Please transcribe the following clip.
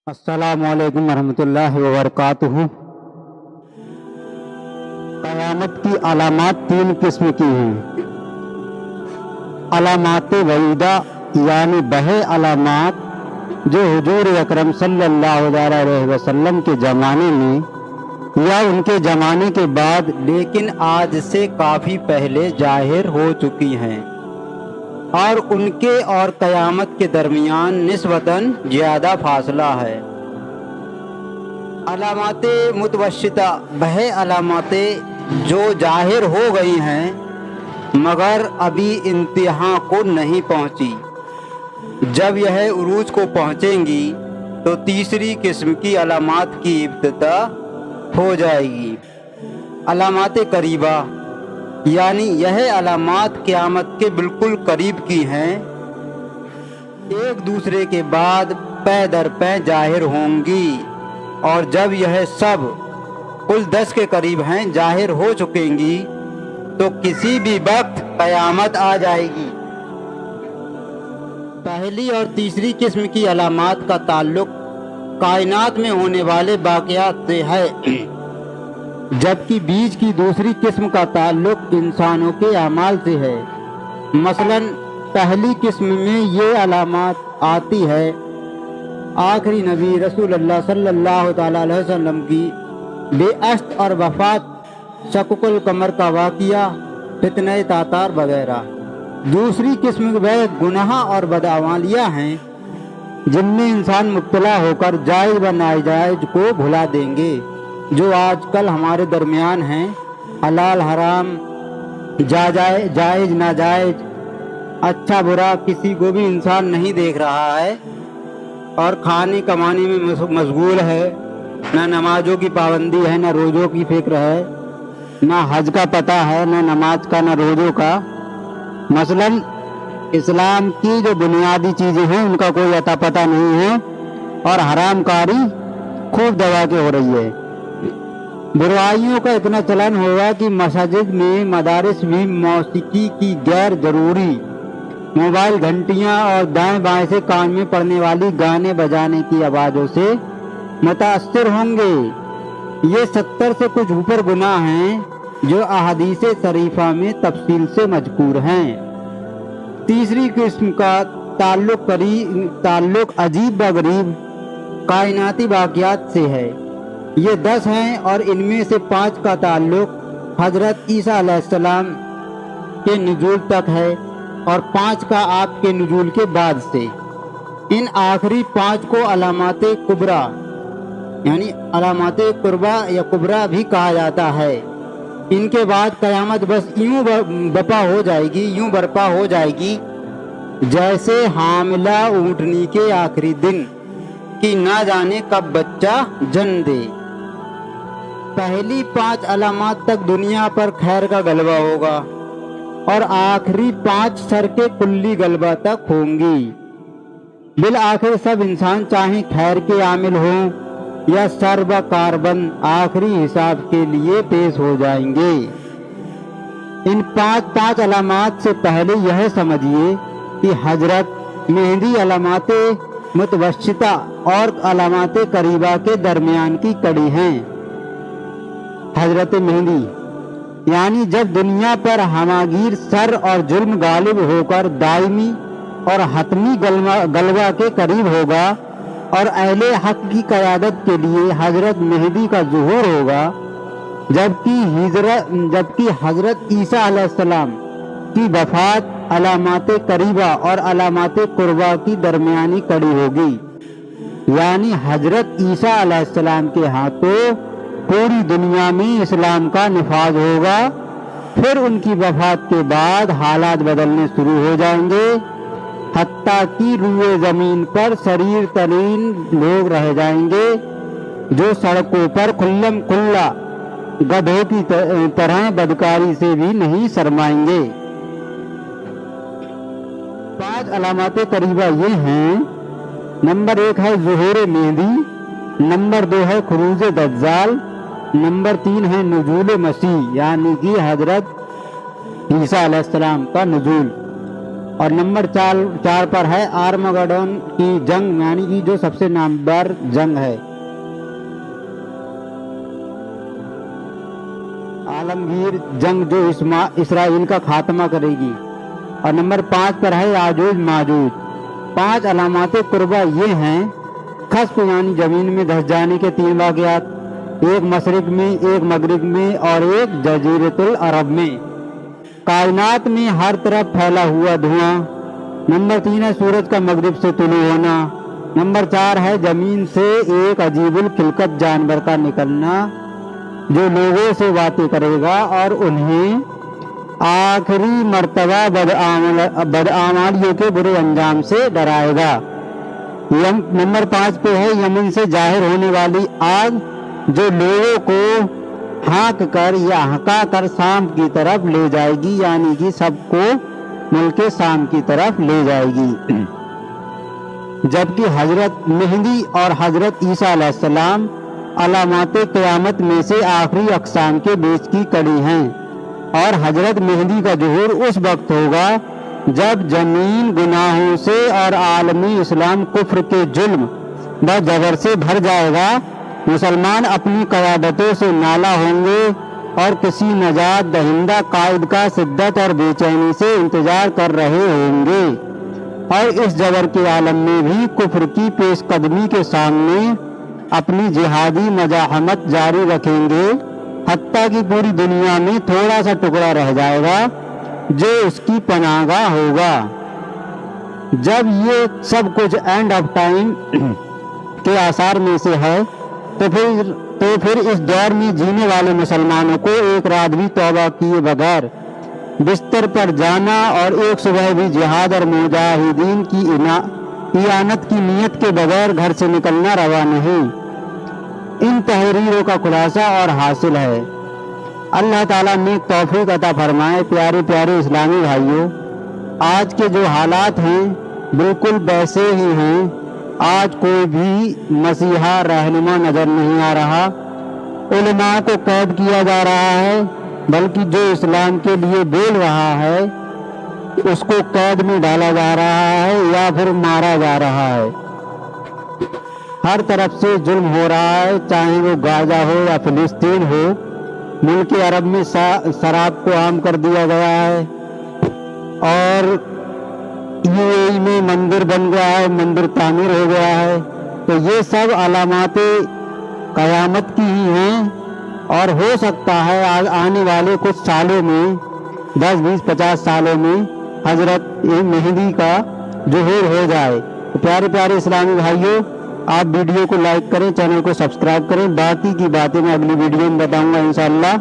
अस्सलामु अलैकुम वरहमतुल्लाहि वबरकातुहू। क़यामत की अलामात तीन किस्म की हैं। अलामात वईदा यानी बहे अलामात जो हुजूर अकरम सल्लल्लाहु अलैहि वसल्लम के ज़माने में या उनके ज़माने के बाद लेकिन आज से काफ़ी पहले जाहिर हो चुकी हैं और उनके और क़यामत के दरमियान निस्बतन ज़्यादा फासला है। अलामाते मुतवस्सिता वह अलामातें जो जाहिर हो गई हैं मगर अभी इंतहा को नहीं पहुँची। जब यह उरूज को पहुँचेंगी तो तीसरी किस्म की अलामात की इब्तिदा हो जाएगी। अलामात करीबा यानी यह अलामात क़यामत के बिल्कुल करीब की हैं, एक दूसरे के बाद पै दर पै जाहिर होंगी और जब यह सब कुल 10 के करीब हैं जाहिर हो चुकेंगी तो किसी भी वक्त क़यामत आ जाएगी। पहली और तीसरी किस्म की अलामात का ताल्लुक कायनात में होने वाले वाक़यात से है, जबकि बीच की दूसरी किस्म का ताल्लुक इंसानों के अमाल से है। मसलन पहली किस्म में ये अलामात आती है आखिरी नबी रसूलुल्लाह सल्लल्लाहु ताला अलैहि वसल्लम की बेअस्त और वफ़ात, शक़्क़ुल कमर का वाक़िया, फितने तातार वगैरह। दूसरी किस्म वह गुनाह और बदअमालियाँ हैं जिनमें इंसान मुब्तला होकर जायज़ व नाजायज़ को भुला देंगे, जो आजकल हमारे दरमियान हैं। हलाल हराम, जायज़ नाजायज़, अच्छा बुरा किसी को भी इंसान नहीं देख रहा है और खाने कमाने में मशगूल है। ना नमाजों की पाबंदी है, ना रोज़ों की फिक्र है, ना हज का पता है, ना नमाज का, ना रोज़ों का। मसलन इस्लाम की जो बुनियादी चीज़ें हैं उनका कोई अता पता नहीं है और हरामकारी खूब दबा के हो रही है। बुराइयों का इतना चलन होगा कि मस्जिद में, मदारिस में मौसीकी की गैर ज़रूरी मोबाइल घंटियां और दाएं बाएं से कान में पड़ने वाली गाने बजाने की आवाज़ों से मुतासिर होंगे। ये 70 से कुछ ऊपर गुनाह हैं जो अहादीस शरीफा में तफसील से मज़कूर हैं। तीसरी किस्म का ताल्लुक अजीब व गरीब कायनाती वाक़यात से है। ये 10 हैं और इनमें से 5 का ताल्लुक हज़रत ईसा अलैहिस्सलाम के नुज़ूल तक है और 5 का आपके नुज़ूल के बाद से। इन आखिरी 5 को अलामाते कुबरा यानी अलामाते कुर्बा या कुबरा भी कहा जाता है। इनके बाद क़यामत बस यूं बर्पा हो जाएगी जैसे हामिला ऊँटनी के आखिरी दिन कि ना जाने कब बच्चा जन्म दे। पहली 5 अलामात तक दुनिया पर खैर का गलबा होगा और आखिरी 5 शर के कुल्ली गलबा तक होंगी। बिल आखिर सब इंसान चाहे खैर के आमिल हों या शर व कारबन आखिरी हिसाब के लिए पेश हो जाएंगे। इन 5 अलामात से पहले यह समझिए कि हजरत मेहदी अलामाते मुतवस्सिता और अलामाते करीबा के दरमियान की कड़ी हैं। हजरत मेहदी यानी जब दुनिया पर हमागीर शर और जुल्म गालिब होकर दायमी और हतमी गलबा के करीब होगा और अहले हक की क़यादत के लिए हजरत मेहदी का ज़ुहूर होगा, जबकि हजरत ईसा अलैहिस्सलाम की वफ़ात अलामाते करीबा और अलामाते कुर्बा की दरमियानी कड़ी होगी। यानी हजरत ईसा अलैहिस्सलाम के हाथों पूरी दुनिया में इस्लाम का निफाज होगा। फिर उनकी वफ़ात के बाद हालात बदलने शुरू हो जाएंगे, हत्ता कि रूए ज़मीन पर शरीर तरीन लोग रह जाएंगे जो सड़कों पर खुल्लम खुल्ला गधों की तरह बदकारी से भी नहीं शर्माएंगे। 5 अलामाते करीबा ये हैं। नंबर 1 है ज़ुहूर मेहदी, नंबर 2 है खुरूज दज्जाल, नंबर 3 है नुज़ूल मसीह यानी कि हजरत ईसा अलैहिस्सलाम का नुज़ूल, اور نمبر 4 پر ہے آرمگڈون کی جنگ، یعنی کہ جو سب سے نامور جنگ ہے، عالمگیر جنگ جو اسرائیل کا خاتمہ کرے گی۔ اور نمبر 5 پر ہے یاجوج ماجوج۔ 5 علامات قربہ یہ ہیں: خسف یعنی زمین میں دھس جانے کے 3 واقعات، ایک مشرق میں، ایک مغرب میں اور ایک جزیرۃ العرب میں، کائنات میں ہر طرف پھیلا ہوا دھواں۔ نمبر 3 ہے سورج کا مغرب سے طلوع ہونا۔ نمبر 4 ہے زمین سے ایک عجیب الخلقت جانور کا نکلنا جو لوگوں سے باتیں کرے گا اور انہیں آخری مرتبہ بدعمالیوں کے برے انجام سے ڈرائے گا۔ نمبر 5 پہ ہے یمن سے ظاہر ہونے والی آگ جو لوگوں کو ہانک کر یا ہکا کر شام کی طرف لے جائے گی، یعنی کہ سب کو ملک شام کی طرف لے جائے گی۔ جبکہ حضرت مہدی اور حضرت عیسیٰ علیہ السلام علامات قیامت میں سے آخری اقسام کے بیچ کی کڑی ہیں، اور حضرت مہدی کا ظہور اس وقت ہوگا جب زمین گناہوں سے اور عالمی اسلام کفر کے ظلم و جبر سے بھر جائے گا۔ مسلمان اپنی قیادتوں سے نالا ہوں گے اور کسی نجات دہندہ قائد کا شدت اور بے چینی سے انتظار کر رہے ہوں گے، اور اس جبر کے عالم میں بھی کفر کی پیش قدمی کے سامنے اپنی جہادی مزاحمت جاری رکھیں گے، حتیٰ کہ پوری دنیا میں تھوڑا سا ٹکڑا رہ جائے گا جو اس کی پناہ گاہ ہوگا۔ جب یہ سب کچھ اینڈ آف ٹائم کے آثار میں سے ہے تو پھر اس دور میں جینے والے مسلمانوں کو ایک رات بھی توبہ کیے بغیر بستر پر جانا اور ایک صبح بھی جہاد اور مجاہدین کی اعانت کی نیت کے بغیر گھر سے نکلنا روا نہیں۔ ان تحریروں کا خلاصہ اور حاصل ہے۔ اللہ تعالیٰ نے توفیق عطا فرمائے۔ پیارے پیارے اسلامی بھائیوں، آج کے جو حالات ہیں بالکل ویسے ہی ہیں۔ آج کوئی بھی مسیحا رہنما نظر نہیں آ رہا، علماء کو قید کیا جا رہا ہے، بلکہ جو اسلام کے لیے بول رہا ہے اس کو قید میں ڈالا جا رہا ہے یا پھر مارا جا رہا ہے۔ ہر طرف سے ظلم ہو رہا ہے، چاہے وہ غزہ ہو یا فلسطین ہو۔ ملک عرب میں شراب کو عام کر دیا گیا ہے، اور UAE میں مندر بن گیا ہے، مندر تعمیر ہو گیا ہے۔ تو یہ سب علامات قیامت کی ہی ہیں، اور ہو سکتا ہے آنے والے کچھ سالوں میں، 10 20 50 سالوں میں حضرت مہدی کا ظہور ہو جائے۔ تو پیارے پیارے اسلامی بھائیوں، آپ ویڈیو کو لائک کریں، چینل کو سبسکرائب کریں۔ باقی کی باتیں میں اگلی ویڈیو میں بتاؤں گا انشاءاللہ۔